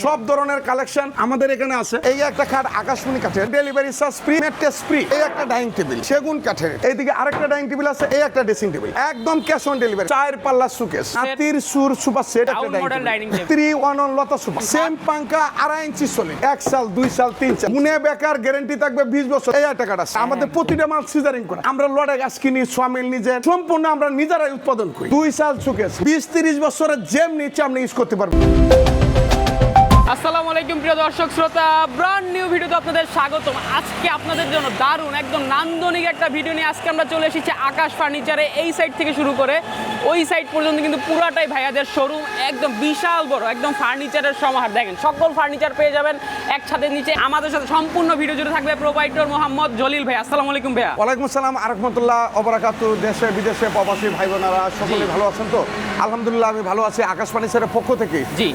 সব ধরনের কালেকশন আমাদের এখানে আছে। এই একটা খাট আকাশমণি কাঠের, delivery charge free, mattress free. এই একটা ডাইনিং টেবিল সেগুন কাঠের, এইদিকে আরেকটা ডাইনিং টেবিল আছে, এই একটা ড্রেসিং টেবিল একদম ক্যাশ অন ডেলিভারি। 4 পাল্লা সুকেস, হাতির সুর সুপার সেট, একটা ডাইনিং টেবিল 3-1 লতা সুপার, সেম পাঙ্কা 2.5 ইঞ্চি সলিড, 1 সাল 2 সাল 3 সাল গুনে বেকার গ্যারান্টি থাকবে 20 বছর। এই একটা কাঠ আছে আমাদের, প্রতিটা মাল সিজারিং করা। আমরা লড়ে গাছ কিনি, সোয়ামিল নিজে সম্পূর্ণ আমরা নিজেরাই উৎপাদন করি। 2 সাল সুকেস 20-30 বছরের জেম নিচে আপনি ইউজ করতে পারবেন। আসসালামু আলাইকুম প্রিয় দর্শক শ্রোতা, ব্র্যান্ড নিউ ভিডিওতে আপনাদের স্বাগতম। আজকে আপনাদের জন্য দারুণ একদম নান্দনিক একটা ভিডিও নিয়ে আজকে আমরা চলে এসেছি আকাশ ফার্নিচারে। এই সাইড থেকে শুরু করে ওই সাইড পর্যন্ত কিন্তু পুরাটাই ভাইয়াদের শোরুম, একদম বিশাল বড় একদম ফার্নিচারের সমাহার। দেখেন সকল ফার্নিচার পেয়ে যাবেন এক ছাদের নিচে। আমাদের সাথে সম্পূর্ণ ভিডিও জুড়ে থাকবে প্রোভাইডর মোহাম্মদ জলিল ভাই। আসসালামু আলাইকুম ভাইয়া। ওয়ালাইকুম আসসালাম ওয়া রাহমাতুল্লাহ ওয়া বারাকাতুহু। দেশে বিদেশে প্রবাসী ভাই বোনেরা সকলে ভালো আছেন তো? আলহামদুলিল্লাহ আমি ভালো আছি। আকাশ ফার্নিচারের পক্ষ থেকে, জি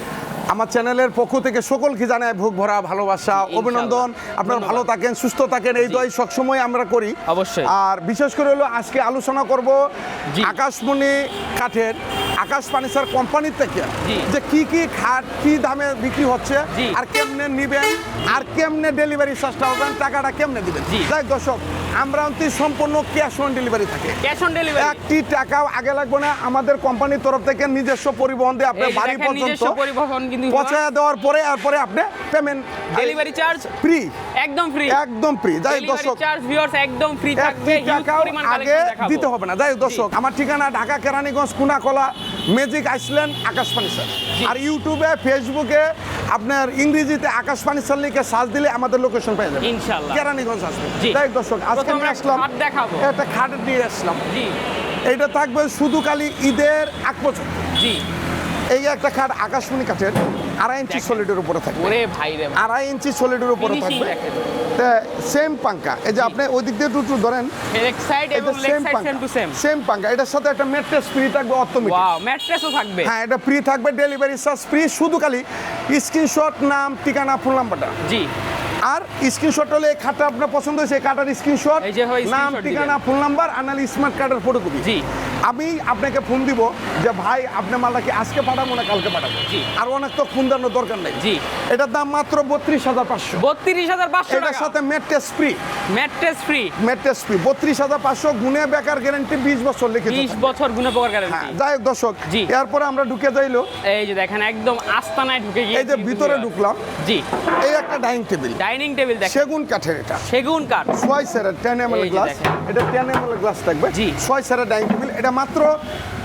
আমার চ্যানেলের পক্ষ থেকে সকলকে জানাই বুক ভরা ভালোবাসা, অভিনন্দন। আপনারা ভালো থাকেন, সুস্থ থাকেন, এই দোয়াই সবসময় আমরা করি অবশ্যই। আর বিশেষ করে হলো আজকে আলোচনা করব আকাশমণি কাঠের, আকাশ ফার্নিচার কোম্পানির থেকে যে কি কি খাট কি দামে বিক্রি হচ্ছে, আর কেমনে নিবেন, আর কেমনে ডেলিভারি চার্জটা হবেন, টাকাটা কেমনে দিবেন। যাই দর্শক, আমরা অন্তি সম্পূর্ণ ক্যাশ অন ডেলিভারি থাকে। ক্যাশ অন ডেলিভারি, একটি টাকাও আগে লাগবে না। আমাদের কোম্পানির তরফ থেকে নিজস্ব পরিবহন দিয়ে আপনার বাড়ি পর্যন্ত পরিবহন কিন্তু পৌঁছায় দেওয়ার পরে এরপরে আপনি পেমেন্ট, ডেলিভারি চার্জ ফ্রি, একদম ফ্রি, একদম ফ্রি। যাই দর্শক, চার্জ ভিউয়ার্স একদম ফ্রি থাকবে, হিউজ পরিমাণ আগে কালেকশন দেখাবো। দিতে হবে না। যাই দর্শক, আমার ঠিকানা ঢাকা কেরানীগঞ্জ কুনাকলা ম্যাজিক আইসল্যান্ড আকাশ ফার্নিচার। আর ইউটিউবে ফেসবুকে আপনার ইংরেজিতে আকাশ ফার্নিচার লিখে সার্চ দিলে আমাদের লোকেশন পেয়ে যাবেন, ইনশাআল্লাহ কেরানীগঞ্জ আসবে। যাই দর্শক, আজকে আমি আসলাম খাট দেখাবো, একটা খাট দিয়ে আসলাম। জি এইটা থাকবে শুধু খালি ঈদের আগ পর্যন্ত। জি এই একটা খাট আকাশমণি কাঠের 2.5 ইঞ্চি সলিডের উপরে থাকবে। ওরে ভাই রে, 2.5 ইঞ্চি সলিডের উপরে থাকবে। সেম পাঙ্কা, এই যে আপনি ওই দিক দিয়ে দুটো ধরেন, এক সাইড এবং leg side same to same. Same পাঙ্কা, এটার সাথে একটা ম্যাট্রেস ফ্রি থাকবে, অর্থোমেটিক। ওয়াও, ম্যাট্রেসও থাকবে। হ্যাঁ, এটা ফ্রি থাকবে, ডেলিভারি চার্জ ফ্রি। শুধু খালি স্ক্রিনশট, নাম, ঠিকানা, ফোন নাম্বারটা। জি, আর স্ক্রিনশট হলে এই খাটটা আপনার পছন্দ হয়েছে, এই খাটার স্ক্রিনশট, এই যে হয় নাম, screenshot ঠিকানা, ফোন নাম্বার, আনালি স্মার্ট কার্ডের ফটোকপি। জি, আমি আপনাকে ফোন দিব যে ভাই আপনার মালটা কি আজকে পাঠাবো না কালকে পাঠাবো। জি, আর অনেক তো ফোন দেওয়ার দরকার নেই। জি, এটার দাম মাত্র 32,500। 32,500 এটার টাকা, সাথে mattress free, mattress free, mattress free 32,500। গুনে বেকার গ্যারান্টি 20 বছর লিখিত। 20 বছর গুণে পোকার হ্যাঁ, গ্যারান্টি। যাই হোক দর্শক, জি। এরপরে আমরা ঢুকে যাইলো, এই যে দেখেন একদম আস্তানায় ঢুকে গিয়ে এই যে ভিতরে ঢুকলাম। জি, এই একটা ডাইনিং টেবিল, ডাইনিং টেবিল দেখেন, সেগুন কাঠের, এটা সেগুন কাঠ, 6 সেরের 10 ml এই যে গ্লাস। দেখেন। এটা 10 ml গ্লাস থাকবে। জি। 6 সেরের ডাইনিং টেবিল, এটা মাত্র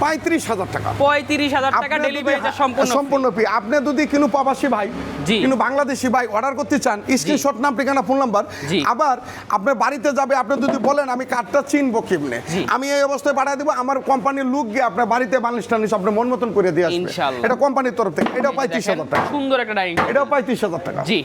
35,000 টাকা। 35,000 টাকা আপনি ডেলিভারি যদি- সম্পূর্ণ সম্পূর্ণ ফ্রি। আপনি যদি কোনো প্রবাসী ভাই, জি। কিন্তু বাংলাদেশি ভাই অর্ডার করতে চান, স্ক্রিনশট, নাম, ঠিকানা, ফোন নাম্বার। জি। আবার আপনার বাড়িতে যাবে, আপনি যদি বলেন আমি কার্ডটা চিনবো কেমনে, জি। আমি এই অবস্থায় পাঠিয়ে দেবো। আমার কোম্পানির লোক গিয়ে আপনার বাড়িতে বানিশ টানিশ আপনার মন মতন করে দিয়ে আসবে। ইনশাআল্লাহ। এটা কোম্পানির তরফ থেকে। এটাও 35,000 টাকা। সুন্দর একটা ডাইনিং, এটাও 35,000 টাকা। জি।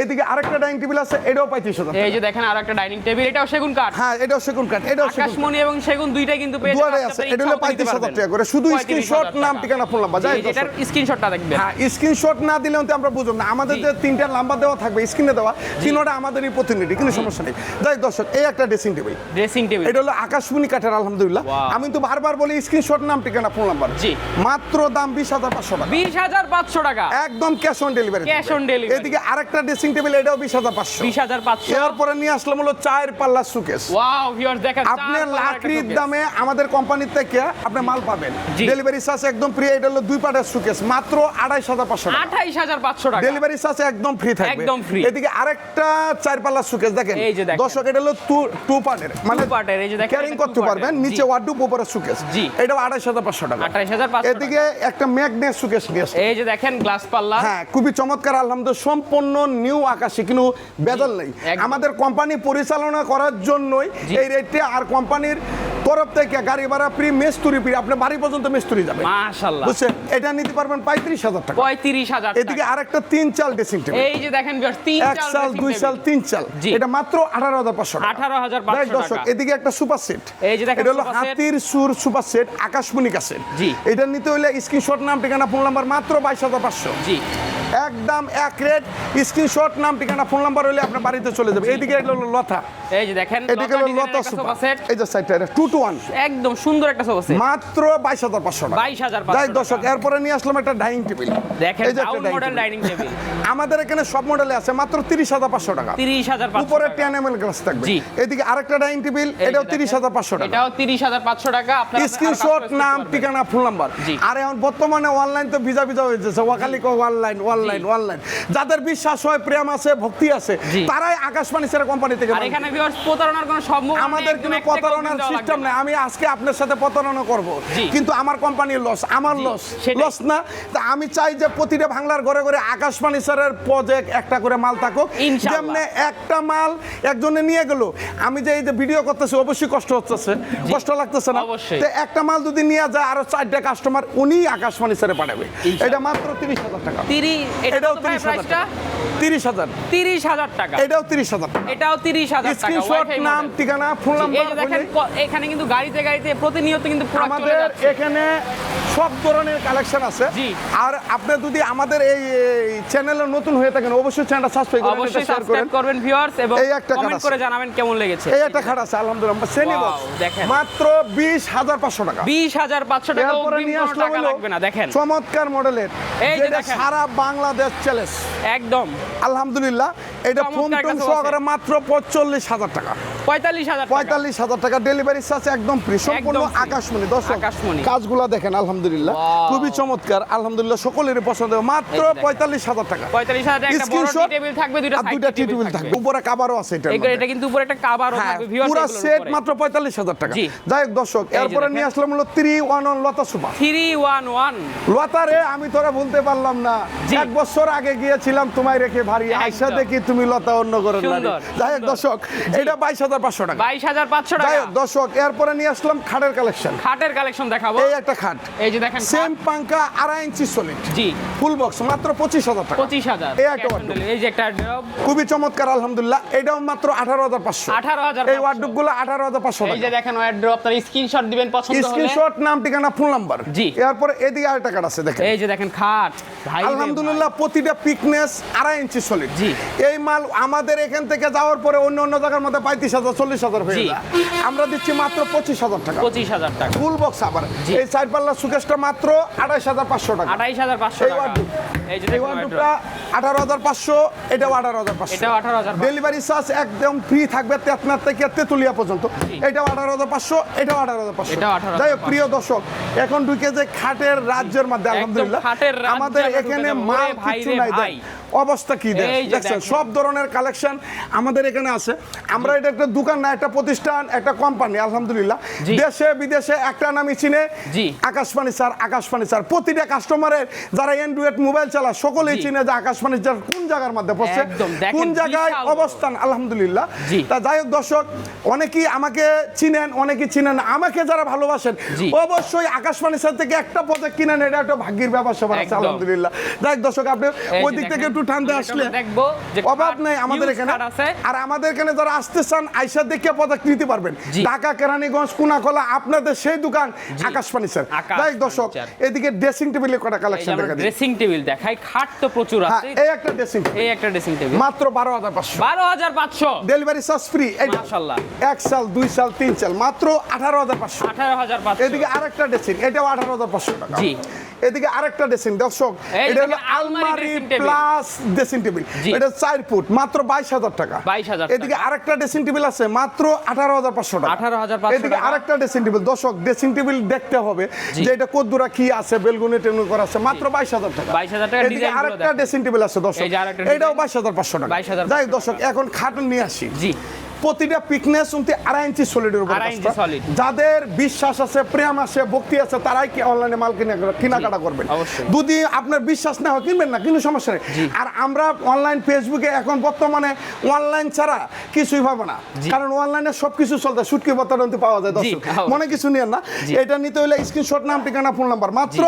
এইদিকে আরেকটা ডাইনিং টেবিল আছে, এটাও 35,000 টাকা। এই যে দেখেন আর একটা ডাইনিং টেবিল, এটাও সেগুন কাঠ। হ্যাঁ, এটাও সেগুন কাঠ, এটাও সেগুন কাঠ। আকাশমণি এবং সেগুন দুইটাই কিন্তু পেয়ে যাবেন। দুয়ারে আছে। এটা হলো 35,000 টাকা করে, শুধু স্ক্রিনশট, নাম, ঠিকানা, ফোন নাম্বার। যাই এটার স্ক্রিনশটটা দেখবেন। হ্যাঁ, স্ক্রিনশট না দিলেও তো আমরা বুঝব না। আমাদের যে 3টা নাম্বার দেওয়া থাকবে স্ক্রিনে দেওয়া, তিনটা আমাদেরই প্রতিনিধি, কোনো সমস্যা নেই। যাই দর্শক, এই একটা ড্রেসিং টেবিল, ড্রেসিং টেবিল, এটা হলো আকাশমণি কাঠের। আলহামদুলিল্লাহ, Wow. আমি তো বারবার বলি স্ক্রিনশট, নাম, ঠিকানা, ফোন নাম্বার। জি। মাত্র দাম 20,500 টাকা, 20,500 টাকা, একদম cash on delivery. Cash on delivery। এদিকে আরেকটা ড্রেসিং টেবিল, এটাও 20,500। 20,500। এরপরে নিয়ে আসলাম হলো 4 পাল্লা সুকেস। ওয়াও ভিউয়ার্স দেখেন, আপনি চার পাল্লার একটা লাকড়ির showcase। দামে আমাদের কোম্পানির থেকে আপনি মাল পাবেন। জি। ডেলিভারি চার্জ একদম ফ্রি। এটা হলো 2 পাটের সুকেস, মাত্র 28,500 টাকা। 28,500 টাকা, ডেলিভারি চার্জ একদম ফ্রি থাকবে, একদম free। এদিকে আরেকটা 4 পাল্লা সুকেস দেখেন। এই যে দেখেন। দর্শক, এটা হলো 2 পাটের, মানে Two part এর, এই যে দেখেন, ক্যারিং এটা করতে two part পারবেন। এর। নিচে জি। ওয়ার্ডরোব, উপরে সুকেস। জি। এটাও 28,500 টাকা। 28,500 টাকা। এদিকে একটা ম্যাগনেট সুকেস নিয়ে আসছে। এই যে দেখেন গ্লাস পাল্লা, হ্যাঁ, খুবই চমৎকার। আলহামদুলিল্লাহ, সম্পূর্ণ নিউ আকাশী, কোনো বেদল নেই। একদম। আমাদের কোম্পানি পরিচালনা করার জন্যই জি। এই রেটে। আর কোম্পানির তরফ থেকে গাড়ি ভাড়া ফ্রি, মেস্তুরি ফ্রি, আপনার বাড়ি পর্যন্ত মেস্তুরি যাবে। মাশাআল্লাহ, বুঝছেন? এটা নিতে পারবেন 35,000 টাকা। 35,000 এদিকে টাকা। আরেকটা 3 চাল ড্রেসিং টেবিল, এই যে দেখেন ভিউয়ার্স 3 1 সাল 2 সাল 3 সাল, জি। এটা মাত্র 18,500 টাকা। 18,500 দর্শক, টাকা। এদিকে একটা সুপার সেট, এই যে দেখেন এটা হলো super set। হাতির সুর সুপার সেট, আকাশমণি কাছের। জি। এটা নিতে হলে স্ক্রিনশট, নাম, ঠিকানা, ফোন নাম্বার, মাত্র 22,500। জি, একদম এক রেট। স্ক্রিনশট, নাম, ঠিকানা, ফোন নাম্বার হলে আপনার বাড়িতে চলে যাবে। এইদিকে এটা হলো লতা, এই যে দেখেন এদিকে হলো ডিজাইনের লতা একটা সুপার, সোফা সেট এই যে সাইডটা 2 to 1 একদম সুন্দর একটা সোফা সেট মাত্র 22,500 টাকা। 22,500 যাই দর্শক, এরপরে নিয়ে আসলাম একটা ডাইনিং টেবিল। দেখেন এই যে একটা ডাউন মডেল ডাইনিং টেবিল আমাদের এখানে সব মডেলে আছে মাত্র 30,500 টাকা। 30,500 উপরে 10 ml গ্লাস থাকবে। জি। এদিকে আরেকটা ডাইনিং টেবিল, এটাও 30,500 টাকা। এটাও 30,500 টাকা। আপনারা স্ক্রিনশট, নাম, ঠিকানা, ফোন নাম্বার। জি। আর এখন বর্তমানে অনলাইন তো ভিজা ভিজা হয়ে যাচ্ছে, ওয়াকালি কো অনলাইন অনলাইন অনলাইন। যাদের বিশ্বাস হয়, প্রেম আছে, ভক্তি আছে, জি। তারাই আকাশবাণী সেরা কোম্পানি থেকে আর এখানে ভিউয়ার্স প্রতারণার কোনো সম্ভাবনা নেই, আমাদের একদম কোনো একটা প্রতারণার দেওয়া সিস্টেম লাগবে নেই। না। আমি আজকে আপনার সাথে প্রতারণা করব, জি। কিন্তু আমার কোম্পানির লস, আমার জি, লস, সেটাই। লস না। তা আমি চাই যে প্রতিটা বাংলার ঘরে ঘরে আকাশবাণী স্যারের প্রজেক্ট একটা করে মাল থাকুক। ইনশাআল্লাহ। যেমনি একটা মাল একজনে নিয়ে গেল, আমি যে এই যে ভিডিও করতেছি অবশ্যই কষ্ট হচ্ছে, কষ্ট লাগতেছে না? অবশ্যই। তো একটা মাল যদি নিয়ে যায় আরো 4টা কাস্টমার উনি আকাশবাণী স্যারে পাঠাবে। ইনশাআল্লাহ। এটা মাত্র 30,000 টাকা। 30 এটাও কত ভাই 30,000 প্রাইসটা? টাকা। 30,000। 30,000 টাকা। এটাও 30,000 টাকা। এটাও 30,000 টাকা। স্ক্রিনশট, Wi-Fi নাম, model। ঠিকানা, ফোন এই নাম্বার যে দেখেন এখানে কিন্তু গাড়িতে গাড়িতে প্রতিনিয়ত কিন্তু প্রোডাক্ট চলে আমাদের যাচ্ছে। এখানে সব ধরনের কালেকশন আছে। জি। আর আপনি যদি আমাদের এই চ্যানেলে নতুন হয়ে থাকেন অবশ্যই চ্যানেলটা সাবস্ক্রাইব করেন, অবশ্যই শেয়ার করেন। সাবস্ক্রাইব করবেন ভিউয়ার্স এবং এই একটা কমেন্ট কাজ করে আছে। জানাবেন কেমন লেগেছে। এই একটা খাট আছে আলহামদুলিল্লাহ শ্রেণী Wow, বক্স দেখেন। মাত্র 20,500 টাকা। 20,500 টাকা এরপরে অগ্রিম নিয়ে কোনো আসলাম টাকা হলো লাগবে না। দেখেন চমৎকার মডেলের, এই যে যেটা দেখেন। সারা বাংলাদেশ চ্যালেঞ্জ একদম আলহামদুলিল্লাহ। এটা চমৎকার ফোন একটা টোন সোফা সহকারে মাত্র 45,000 টাকা। 45,000 টাকা। 45,000 টাকা ডেলিভারি চার্জ একদম ফ্রি, সম্পূর্ণ একদম free। আকাশমণি। দর্শক আকাশমণি। কাজগুলো দেখেন আলহামদুলিল্লাহ Wow। খুবই চমৎকার আলহামদুলিল্লাহ, সকলেরই পছন্দ হবে। মাত্র এই যে দেখেন। 45,000 টাকা। 45,000 টাকা একটা বড় Screenshot টি টেবিল থাকবে, দুইটা আর সাইড দুইটা টি টেবিল থাকবে, উপরে কাভারও আছে এটার মধ্যে। এটা কিন্তু উপরে একটা কভারও হ্যাঁ, থাকবে ভিউয়ার্স। পুরো সেট মাত্র 45,000 টাকা। জি। যাই হোক দর্শক, এরপরে দেখেন। নিয়ে আসলাম হলো 311 লতা সুপার। 311 লতারে আমি তোরা বলতে পারলাম না, জি। 1 বছর আগে গিয়েছিলাম তোমায় রেখে ভারী, একদম। আয়সা দেখি তুমি লতা অন্য করে সুন্দর, যাই হোক সুন্দর। দর্শক, এটা 22,500 টাকা। 22,500 যাই টাকা। হোক দর্শক, এরপরে নিয়ে আসলাম খাটের কালেকশন। খাটের কালেকশন দেখাবো। এই একটা খাট, এই যে দেখেন সেম পাঙ্কা 2.5 ইঞ্চি সলিড, জি ফুল বক্স মাত্র 25,000 টাকা। 25,000। এই একটা wardrobe। এই যে একটা wardrobe, খুবই চমৎকার আলহামদুলিল্লাহ। এটাও মাত্র 18,500। 18,500। এই ওয়ার্ডরোব গুলো 18,500 এই যে টাকা। দেখেন ওয়ার্ড্রপ, আপনার স্ক্রিনশট দিবেন পছন্দ হলে। স্ক্রিনশট, নাম, ঠিকানা, ফোন নাম্বার। জি। এরপরে এদিকে আরেকটা কাট আছে দেখেন। এই যে দেখেন খাট ভাই রে আলহামদুলিল্লাহ প্রতিটা পিকনেস 2.5 ইঞ্চি সলিড। জি। এই মাল আমাদের এখান থেকে যাওয়ার পরে অন্য অন্য জায়গার মধ্যে 35,000 40,000 হয়ে জি। যায়, আমরা দিচ্ছি মাত্র 25,000 টাকা। 25,000 টাকা। ফুল বক্স আবার জি। এই সাইড পাল্লা সুকেশটা মাত্র 28,500 টাকা। 28,500 এই টাকা। wardrobe। এই যে এই দেখেন ওয়ার্ডরোবটা 18,500, এটাও 18,500। এটাও 18,500। ডেলিভারি চার্জ একদম ফ্রি থাকবে তেতনার থেকে তেতুলিয়া পর্যন্ত। জি। এটাও 18,500, এটাও 18,500। এটাও 18,500। যাই হোক প্রিয় দর্শক, এখন ঢুকে যে খাটের রাজ্যের মধ্যে একদম আলহামদুলিল্লাহ খাটের রাজ্যে আমাদের আমরা এখানে ঢুকে যাবো। মাল ওরে ভাই কিছু রে নাই ভাই। দেখ অবস্থা কি দেখ এই যে দেখছেন, দেখেন। সব ধরনের কালেকশন আমাদের এখানে আছে। আমরা এটা একটা দোকান না, একটা প্রতিষ্ঠান, একটা কোম্পানি আলহামদুলিল্লাহ। জি। দেশে বিদেশে একটা নামই চিনে, জি। আকাশবাণী স্যার। আকাশবাণী স্যার প্রতিটা কাস্টমারের যারা অ্যান্ড্রয়েড মোবাইল চালায় সকলেই জি। চিনে যে আকাশবাণী স্যার কোন জায়গার মধ্যে পড়ছে, একদম, দেখেন কোন জায়গায় বিশাল অবস্থান আলহামদুলিল্লাহ। জি। তা যাই হোক দর্শক, অনেকেই আমাকে চিনেন, অনেকেই চিনেন না। আমাকে যারা ভালোবাসেন জি। অবশ্যই আকাশবাণী স্যার থেকে একটা প্রজেক্ট কিনেন, এটা একটা ভাগ্যের ব্যাপার স্যাপার আছে একদম। আলহামদুলিল্লাহ। যাই হোক দর্শক, আপনি এই ওই যে দিক থেকে দেখেন, একটু ঠান্ডা আমরা আসলে এখন দেখবো যে অভাব খাট, নেই আমাদের huge এখানে। খাট আছে। আর আমাদের এখানে যারা আসতে চান আইসা দেখে প্রজেক্ট নিতে পারবেন। জি। ঢাকা, কেরানীগঞ্জ, কুনাখোলা আপনাদের সেই দোকান জি। আকাশবাণী স্যার। আকাশ যাই হোক দর্শক, ফার্নিচার। এদিকে ড্রেসিং টেবিলের কটা এই যে কালেকশন আমরা দেখা দিই। ড্রেসিং টেবিল দেখাই, খাট তো প্রচুর হ্যাঁ, আছে। এই একটা ড্রেসিং এই একটা ড্রেসিং টেবিল মাত্র 12,500। 12,500। Delivery charge free. মাশাআল্লাহ। 1 সাল 2 সাল 3 সাল মাত্র 18,500। 18,500। এদিকে আরেকটা ড্রেসিং, এটাও 18,500 টাকা। জি। এদিকে আরেকটা ড্রেসিং দর্শক, এই এটা হলো দেখেন, আলমারি আলমারি dressing table। Plus dressing table. জি। এটা 4 ফুট মাত্র 22,000 টাকা। 22,000 এদিকে আরেকটা ড্রেসিং টেবিল আছে মাত্র 18,500 টাকা। 18,500 এদিকে টাকা। আরেকটা ড্রেসিং টেবিল দর্শক, ড্রেসিং টেবিল দেখতে হবে জি। যে এটা কদ্দুরা কি আছে, বেলগুনি টেলগুনি করা আছে মাত্র 22,000 টাকা। 22,000 টাকা এদিকে ডিজাইনগুলো আরেকটা দেখেন। ড্রেসিং টেবিল আছে দর্শক, এই যে আরেকটা এটাও ডিজাইন। 22,500 টাকা। 22,500 যাই হোক দর্শক, এখন খাটল নিয়ে আসি। জি। প্রতিটা পিকনেস 2.5 ইঞ্চি সলিডের উপর 2.5 ইঞ্চি solid। যাদের বিশ্বাস আছে, প্রেম আছে, ভক্তি আছে, তারাই কি অনলাইনে মাল কেনাকাটা করবেন। অবশ্যই। যদি আপনার বিশ্বাস না হয় কিনবেন না, কিন্তু সমস্যা নেই। আর আমরা অনলাইন ফেসবুকে এখন বর্তমানে অনলাইন ছাড়া কিছুই পাবো না, জি। কারণ অনলাইনে সবকিছু চলতে সুটকি বর্তমানে পাওয়া যায় দর্শক। অবশ্যই। মনে কিছু নিয়েন না, জি। এটা নিতে হলে স্ক্রিনশট, নাম, ঠিকানা, ফোন নাম্বার মাত্র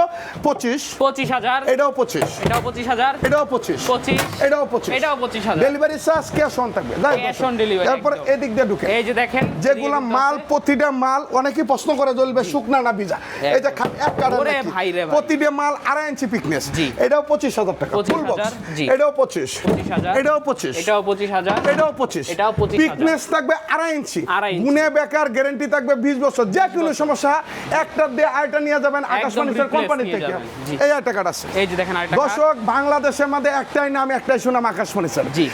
25। 25,000। এটাও 25, এটাও 25,000। এটাও 25, 25। এটাও 25, এটাও 25,000। ডেলিভারি চার্জ ক্যাশ অন থাকবে। যাই হোক Cash দর্শক, on delivery, এরপর একদম। এদিক দিয়ে ঢুকে এই যে দেখেন যেগুলা মাল প্রতিটা মাল অনেকেই প্রশ্ন করে জ্বলবে শুকনা না ভিজা এই যে এক কাটা ওরে ভাই রে ভাই। প্রতিটা মাল 2.5 ইঞ্চি পিকনেস জি। এটাও 25,000 টাকা ফুল বক্স 25,000 জি। এটাও 25 25,000 এটাও 25 এটাও 25,000 এটাও 25 এটাও 25,000 পিকনেস থাকবে 2.5 ইঞ্চি 2.5 ইঞ্চি। গুনে বেকার গ্যারান্টি থাকবে 20 বছর যে কোনো সমস্যা একটা দিয়ে আইটা নিয়ে যাবেন আকাশ একদম ফার্নিচার replace কোম্পানি নিয়ে থেকে যাবেন। জি। এই একটা কার্ড আছে এই যে দেখেন আরেকটা দর্শক বাংলাদেশের মধ্যে একটাই নাম একটাই সুনাম আকাশ ফার্নিচার জি।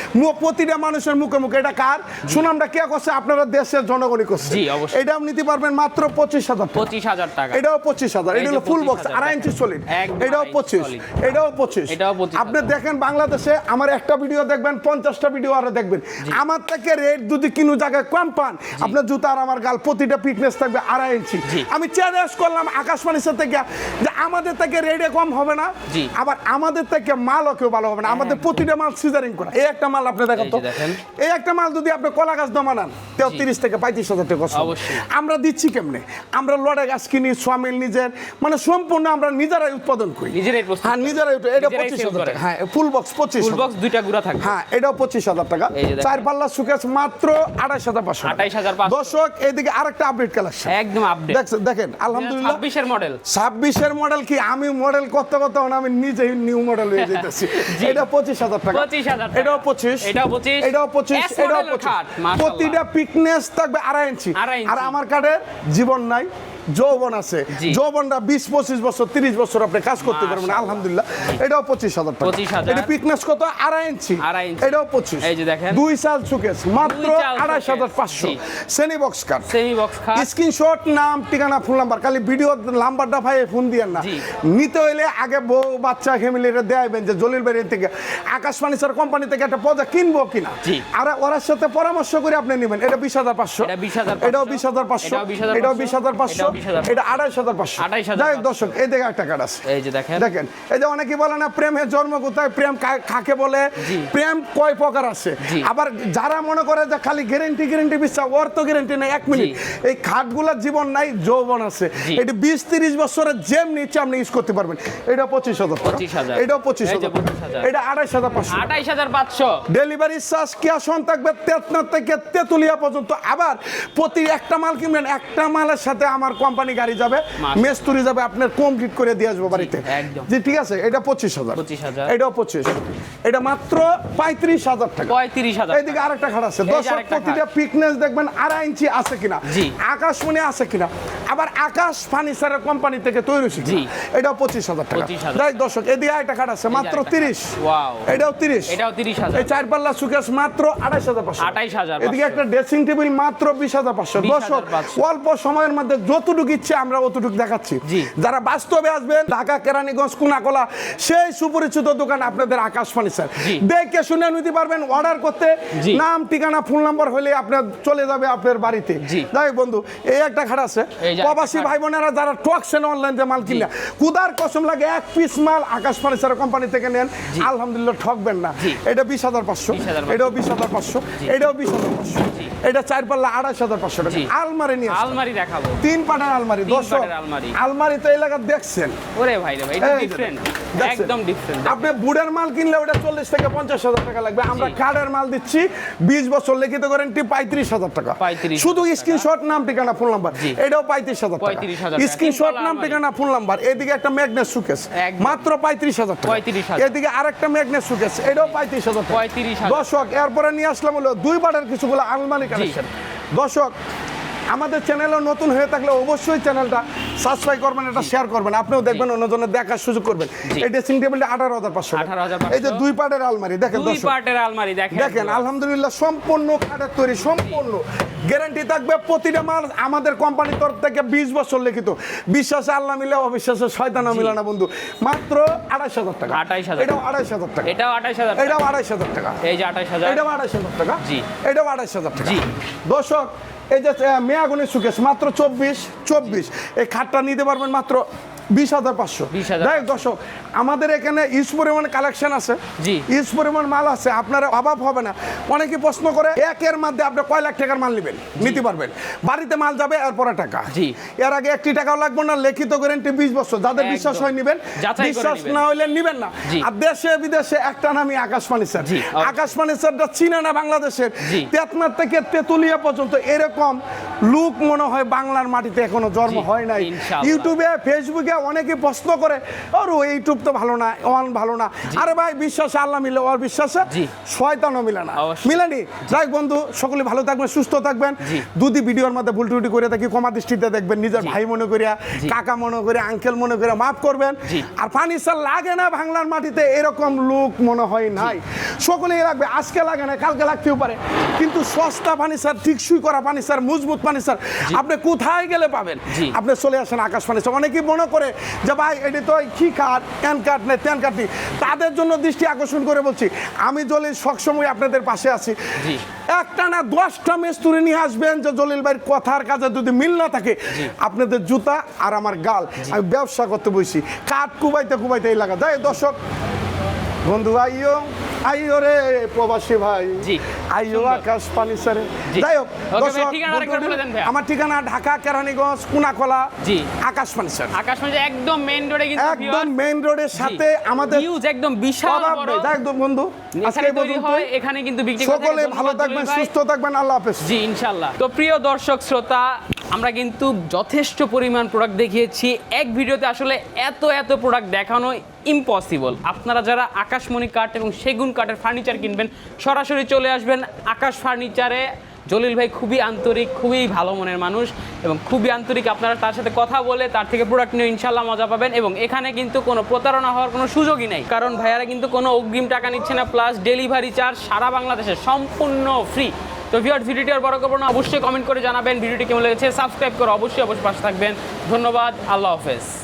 প্রতিটা মানুষের মুখে মুখে এটা কার সুনামটা কে করছে আপনারা দেশের জনগণই করছে জি, অবশ্যই। এটাও নিতে পারবেন মাত্র 25,000 টাকা 25,000 টাকা এটাও 25,000 এই এটা যে হলো ফুল বক্স 25,000 2.5 ইঞ্চি সলিড একদম এটাও 2.5 25 solid। এটাও 25 এটাও 25,000 আপনি দেখেন বাংলাদেশে আমার একটা ভিডিও দেখবেন 50টা ভিডিও আরো দেখবেন আমার থেকে রেট যদি কিনো জায়গায় কম পান আপনার জুতা আর আমার গাল প্রতিটা ফিটনেস থাকবে 2.5 ইঞ্চি জি। আমি চ্যালেঞ্জ করলাম আকাশ ফার্নিচার থেকে যে আমাদের থেকে রেটে কম হবে না জি। আবার আমাদের থেকে মালও কেউ ভালো হবে না আমাদের প্রতিটা মাল সিজারিং করা এই একটা মাল আপনি দেখেন এই তো যে দেখেন। এই একটা মাল যদি আপনি কলা গাছ দমানান 30 থেকে 35,000 টাকা কষ্ট হবে। অবশ্যই। আমরা দিচ্ছি কেমনে আমরা লড়ে গাছ কিনি সোয়ামিল নিজের মানে সম্পূর্ণ আমরা নিজেরাই উৎপাদন করি নিজেরাই প্রস্তুত হ্যাঁ নিজেরাই এটা নিজেরাই 25,000 sell করে। টাকা হ্যাঁ ফুল বক্স 25 ফুল বক্স দুইটা গুড়া থাকবে হ্যাঁ এটাও 25,000 টাকা এই যে দেখেন। 4 পাল্লা সুকেস মাত্র 28,500 28,500 দর্শক এদিকে আরেকটা আপডেট কালেকশন একদম আপডেট দেখেন আলহামদুলিল্লাহ 26 এর মডেল 26 এর মডেল কি আমি মডেল করতে করতে আমি নিজেই নিউ মডেল হয়ে যেতেছি জি। এটা 25,000 টাকা 25,000 টাকা। এটাও 25 এটাও 25 এটাও 25 S এটাও মডেলের 25 খাট, মাশাআল্লাহ। প্রতিটা ফিটনেস থাকবে 2.5 ইঞ্চি 2.5 ইঞ্চি। আর আমার কার্ডের জীবন নাই যৌবন আছে জি। যৌবনটা 20-25 বছর 30 বছর আপনি কাজ করতে পারবেন মাশাআল্লাহ। আলহামদুলিল্লাহ এটাও 25,000 টাকা 25,000 এটা ফিটনেস কত 2.5 ইঞ্চি 2.5 ইঞ্চি। এটাও 25 এই যে দেখেন। 2 সাল সুকেস মাত্র দুই চাল 28,500 জি। সেনি বক্স কার্ড সেমি বক্স খাট স্ক্রিনশট নাম ঠিকানা ফোন নাম্বার খালি ভিডিও নাম্বারটা ভাই ফোন দিয়েন না জি। নিতে হইলে আগে বউ বাচ্চা ফ্যামিলিরে দেয়াইবেন যে জলিল বাড়ি থেকে আকাশ ফার্নিচার কোম্পানি থেকে একটা পদা কিনবো কিনা জি। আর ওর সাথে পরামর্শ করে আপনি নেবেন এটা 20,500 এটা 20,500 এটাও 20,500 এটাও 20,500 এটাও 20,500 20,500 এটা 28,500 28,500 যাই হোক দর্শক এই দেখে একটা কার্ড আছে এই যে দেখেন দেখেন এই যে অনেকে বলে না প্রেমের জন্ম কোথায় প্রেম কাকে বলে জি। প্রেম কয় প্রকার আছে জি। আবার যারা মনে করে যে খালি গ্যারেন্টি বিশ্বাস ওর তো গ্যারেন্টি নাই 1 মিনিট এই খাটগুলোর জীবন নাই যৌবন আছে জি। এটি 20-30 বছরের যেমনি ইচ্ছা আপনি ইউজ করতে পারবেন এটা 25,000 টাকা 25,000 এটাও এই যে 25,000 25,000 এটা 28,500 28,500 ডেলিভারি চার্জ ক্যাশ অন থাকবে তেতনা থেকে তেতুলিয়া পর্যন্ত আবার প্রতি একটা মাল কিনবেন একটা মালের সাথে আমার কোম্পানি গাড়ি যাবে মাশাআল্লাহ। মেস্তুরি যাবে আপনার কমপ্লিট করে দিয়ে আসবো বাড়িতে একদম। জি ঠিক আছে এটা 25,000 25,000 এটাও 25 এটা মাত্র 35,000 টাকা 35,000 এইদিকে আরেকটা খাট আছে এই যে দর্শক আরেকটা প্রতিটা ফিটনেস দেখবেন 2.5 ইঞ্চি আছে কিনা জি। আকাশমণি আছে কিনা আবার আকাশ ফার্নিচারের কোম্পানি থেকে তৈরি হয়েছে জি। এটাও 25,000 টাকা 25,000 যাই দর্শক এদিকে আরেকটা খাট আছে মাত্র আরেকটা খাট। 30 ওয়াও এটাও 30 এটাও 30,000 এই 4 পাল্লা সুকেস মাত্র 28,500 28,500 এদিকে একটা ড্রেসিং টেবিল মাত্র 20,500 দর্শক 20,500 অল্প সময়ের মধ্যে যতটুকু ইচ্ছে আমরা অতটুকু দেখাচ্ছি জি। যারা বাস্তবে আসবেন ঢাকা কেরানীগঞ্জ কুনাকলা সেই সুপরিচিত দোকান আপনাদের আকাশ ফার্নিচার জি। দেখে শুনে নিতে পারবেন অর্ডার করতে জি। নাম ঠিকানা ফোন নাম্বার হলে আপনার চলে যাবে আপনার বাড়িতে জি। যাই হোক বন্ধু এই একটা খাট আছে এই যে প্রবাসী একটা খাট। ভাই বোনেরা যারা টকছেন অনলাইনে মাল কিনলে কুদার কসম লাগে এক পিস মাল আকাশ ফার্নিচার কোম্পানি থেকে নেন জি। আলহামদুলিল্লাহ ঠকবেন না জি। এটা 20,500 20,500 এটাও 20,500 এটাও 20,500 এটা 4 পাল্লা 28,500 টাকা জি। আলমারি নিয়ে আসেন। আলমারি দেখাবো 3 পাটার আলমারি তিন দর্শক পাটের আলমারি। আলমারি তো এলাকা দেখছেন ওরে ভাই রে ভাই এটা এই যে ডিফারেন্ট দেখছেন? একদম ডিফারেন্ট আপনি বুড়ের মাল কিনলে ওটা 40 থেকে 50,000 টাকা লাগবে আমরা জি। কার্ডের মাল দিচ্ছি 20 বছর লিখিত গ্যারান্টি 35,000 টাকা 35,000 শুধু টাকা। স্ক্রিনশট নাম ঠিকানা ফোন নাম্বার জি। এটাও 35,000 টাকা 35,000 টাকা। স্ক্রিনশট তিন পাল্লা নাম আলমারি। ঠিকানা ফোন নাম্বার এদিকে একটা ম্যাগনেট সুকেস একদম। মাত্র 35,000 টাকা 35,000 এদিকে আরেকটা ম্যাগনেট সুকেস এটাও 35,000 টাকা 35,000 দর্শক এরপরে নিয়ে আসলাম হলো 2 পাটের কিছুগুলো আলমারি কালেকশন দর্শক আমাদের চ্যানেলে নতুন হয়ে থাকলে অবশ্যই চ্যানেলটা সাবস্ক্রাইব করবেন এটা শেয়ার করবেন আপনিও দেখবেন অন্যজনের দেখার সুযোগ করবেন জি। এই ড্রেসিং টেবিলটা 18,500 টাকা। 18,500 এই যে 2 পাটের আলমারি দেখেন দুই দর্শক পার্টের আলমারি দেখেন দেখেন আলহামদুলিল্লাহ সম্পূর্ণ কাঠের তৈরি সম্পূর্ণ গ্যারান্টি থাকবে প্রতিটা মাল আমাদের কোম্পানির তরফ থেকে 20 বছর লিখিত বিশ্বাসে আল্লাহ মিলে অবিশ্বাসে শয়তানও মিলে না বন্ধু মাত্র 28,000 টাকা 28,000 এটাও 28,000 টাকা এটাও 28,000 এটাও 28,000 টাকা এই যে 28,000 এটাও 28,000 টাকা জি। এটাও 28,000 টাকা জি। দর্শক এই যে মেয়াগুনি সুকেশ মাত্র 24 এই খাটটা নিতে পারবেন মাত্র 20,500 20,000 দেখ দর্শক আমাদের এখানে ইউজ পরিমাণ কালেকশন আছে জি। ইউজ পরিমাণ মাল আছে আপনার অভাব হবে না অনেকে প্রশ্ন করে একের মধ্যে আপনি কয় লাখ টাকার মাল নেবেন নিতে পারবেন বাড়িতে মাল যাবে এরপরে টাকা জি। এর আগে 1 টাকাও লাগবে না লিখিত গ্যারান্টি 20 বছর যাদের একদম। বিশ্বাস হয় নেবেন যাচাই করে বিশ্বাস নিবেন। না হইলে নেবেন না জি। আর দেশে বিদেশে একটা নামই আকাশ ফার্নিচার জি, অবশ্যই। আকাশ ফার্নিচারটা চিনে না বাংলাদেশের জি। তেতনার থেকে তেতুলিয়া পর্যন্ত এরকম লুক মনে হয় বাংলার মাটিতে এখনো জন্ম জি, হয় নাই ইনশাআল্লাহ। ইউটিউবে ফেসবুকে অনেকে প্রশ্ন করে ওর ইউটিউব তো ভালো না ওয়ান ভালো না আরে ভাই বিশ্বাসে আল্লাহ মিলে ওর বিশ্বাসে জি। শয়তানও মিলে না অবশ্যই। মিলেনি যাই বন্ধু সকলে ভালো থাকবেন সুস্থ থাকবেন জি। যদি ভিডিওর মধ্যে ভুল টুটি করে থাকি ক্ষমা দৃষ্টিতে দেখবেন নিজের জি। ভাই মনে করিয়া জি। কাকা মনে করে আঙ্কেল মনে করে মাফ করবেন জি। আর ফার্নিচার লাগে না বাংলার মাটিতে এরকম লুক মনে হয় নাই সকলেই লাগবে আজকে লাগে না কালকে লাগতেও পারে কিন্তু সস্তা ফার্নিচার টিকসই করা ফার্নিচার মজবুত ফার্নিচার আপনি কোথায় গেলে পাবেন জি। আপনি চলে আসেন আকাশ ফার্নিচার অনেকেই মনে করে যে ভাই এটি তো কি কাঠ প্যান কাঠ নেই প্যান কাঠ নেই তাদের জন্য দৃষ্টি আকর্ষণ করে বলছি আমি জলিল সবসময় আপনাদের পাশে আছি জি। একটা না 10টা মিস্ত্রি নিয়ে আসবেন যে জলিল ভাইয়ের কথার কাজে যদি মিল না থাকে আপনাদের জুতা আর আমার গাল আমি ব্যবসা করতে বসি কাঠ কুবাইতে কুবাইতে এই লাগা যাই দর্শক বন্ধু আইও আইও রে প্রবাসী ভাই জি। আইও আকাশ ফার্নিচারে জি। যাই হোক ওকে ভাই, দর্শক, ঠিকানা আরেকবার বলে দেন ভাইয়া। আমার ঠিকানা ঢাকা কেরানীগঞ্জ কুনাখলা জি। আকাশ ফার্নিচার আকাশ মানে একদম মেইন রোডে কিন্তু একদম মেইন রোডের সাথে আমাদের হিউজ একদম বিশাল অভাব বড় নেই। যাই হোক বন্ধু আজকে এখানে এই তৈরি পর্যন্ত হয় এখানে কিন্তু বিক্রি করে থাকে। সকলে ভালো ধন্যবাদ থাকবেন জলিল ভাই। সুস্থ থাকবেন আল্লাহ হাফেজ জি ইনশাল্লাহ। তো প্রিয় দর্শক শ্রোতা আমরা কিন্তু যথেষ্ট পরিমাণ প্রোডাক্ট দেখিয়েছি এক ভিডিওতে আসলে এত প্রোডাক্ট দেখানো ইম্পসিবল আপনারা যারা আকাশমণি কাঠ এবং সেগুন কাঠের ফার্নিচার কিনবেন সরাসরি চলে আসবেন আকাশ ফার্নিচারে জলিল ভাই খুবই আন্তরিক খুবই ভালো মনের মানুষ এবং খুবই আন্তরিক আপনারা তার সাথে কথা বলে তার থেকে প্রোডাক্ট নিয়ে ইনশাল্লাহ মজা পাবেন এবং এখানে কিন্তু কোনো প্রতারণা হওয়ার কোনো সুযোগই নেই কারণ ভাইয়ারা কিন্তু কোনো অগ্রিম টাকা নিচ্ছে না প্লাস ডেলিভারি চার্জ সারা বাংলাদেশে সম্পূর্ণ ফ্রি তো ভিউয়ার্স ভিডিওটি আর বড় করবো না অবশ্যই কমেন্ট করে জানাবেন ভিডিওটি কেমন লেগেছে সাবস্ক্রাইব করে অবশ্যই পাশে থাকবেন ধন্যবাদ আল্লাহ হাফেজ।